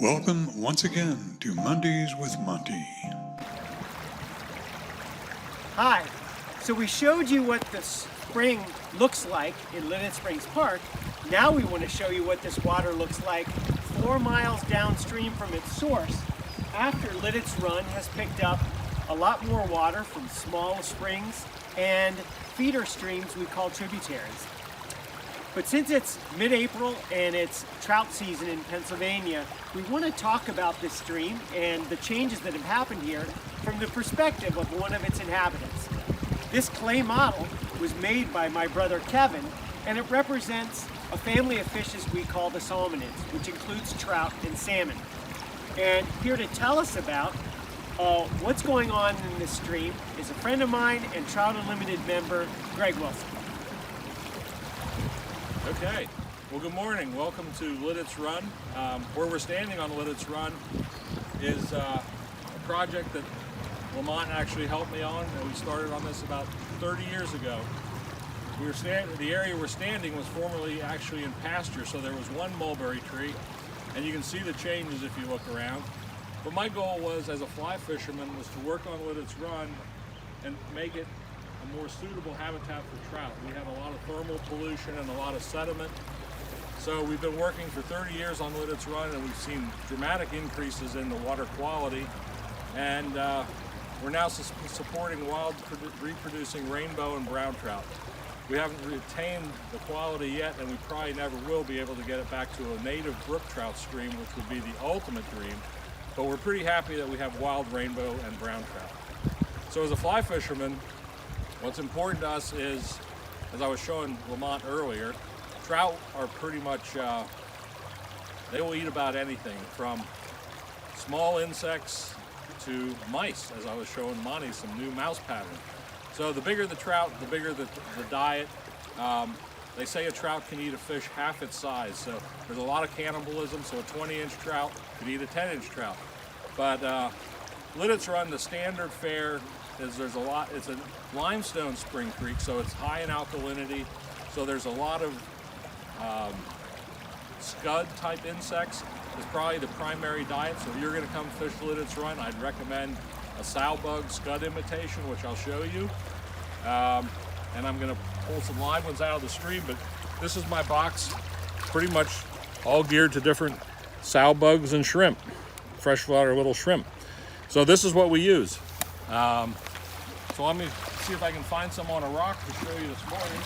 Welcome once again to Mondays with Monty. Hi. So we showed you what the spring looks like in Lidditz Springs Park. Now we want to show you what this water looks like 4 miles downstream from its source after Lidditz Run has picked up a lot more water from small springs and feeder streams we call tributaries. But since it's mid-April and it's trout season in Pennsylvania, we want to talk about this stream and the changes that have happened here from the perspective of one of its inhabitants. This clay model was made by my brother Kevin, and it represents a family of fishes we call the salmonids, which includes trout and salmon. And here to tell us about what's going on in this stream is a friend of mine and Trout Unlimited member, Greg Wilson. Okay, well, good morning. Welcome to Lidditz Run. Where we're standing on Lidditz Run is a project that Lamont actually helped me on, and we started on this about 30 years ago. The area we're standing was formerly actually in pasture, so there was one mulberry tree, and you can see the changes if you look around. But my goal was, as a fly fisherman, was to work on Lidditz Run and make it a more suitable habitat for trout. We have a lot of thermal pollution and a lot of sediment. So we've been working for 30 years on Lidditz Run, and we've seen dramatic increases in the water quality. And we're now supporting wild reproducing rainbow and brown trout. We haven't retained the quality yet, and we probably never will be able to get it back to a native brook trout stream, which would be the ultimate dream. But we're pretty happy that we have wild rainbow and brown trout. So as a fly fisherman, what's important to us is, as I was showing Lamont earlier, trout are pretty much, they will eat about anything from small insects to mice, as I was showing Monty some new mouse pattern. So the bigger the trout, the bigger the diet. They say a trout can eat a fish half its size, so there's a lot of cannibalism, so a 20-inch trout could eat a 10-inch trout. But Lidditz Run, the standard fare is it's a limestone spring creek, so it's high in alkalinity, so there's a lot of scud type insects is probably the primary diet. So if you're going to come fish Lidditz Run, I'd recommend a sow bug scud imitation, which I'll show you. And I'm going to pull some live ones out of the stream, but this is my box, pretty much all geared to different sow bugs and shrimp, freshwater little shrimp. So this is what we use. So let me see if I can find some on a rock to show you this morning.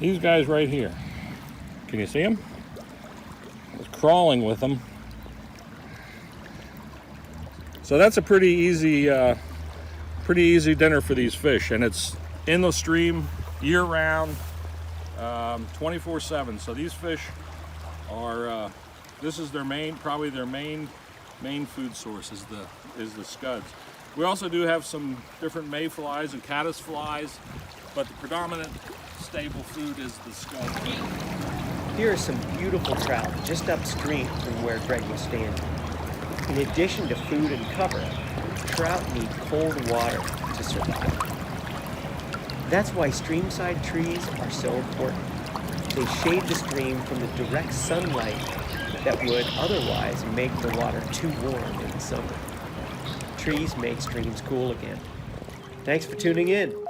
These guys right here. Can you see them? I was crawling with them. So that's a pretty easy dinner for these fish, and it's in the stream year-round, 24/7. So these fish are, this is their main food source is the scuds. We also do have some different mayflies and caddisflies, but the predominant stable food is the scud. Here are some beautiful trout just upstream from where Greg was standing. In addition to food and cover, trout need cold water to survive. That's why streamside trees are so important. They shade the stream from the direct sunlight that would otherwise make the water too warm in the summer. Trees make streams cool again. Thanks for tuning in.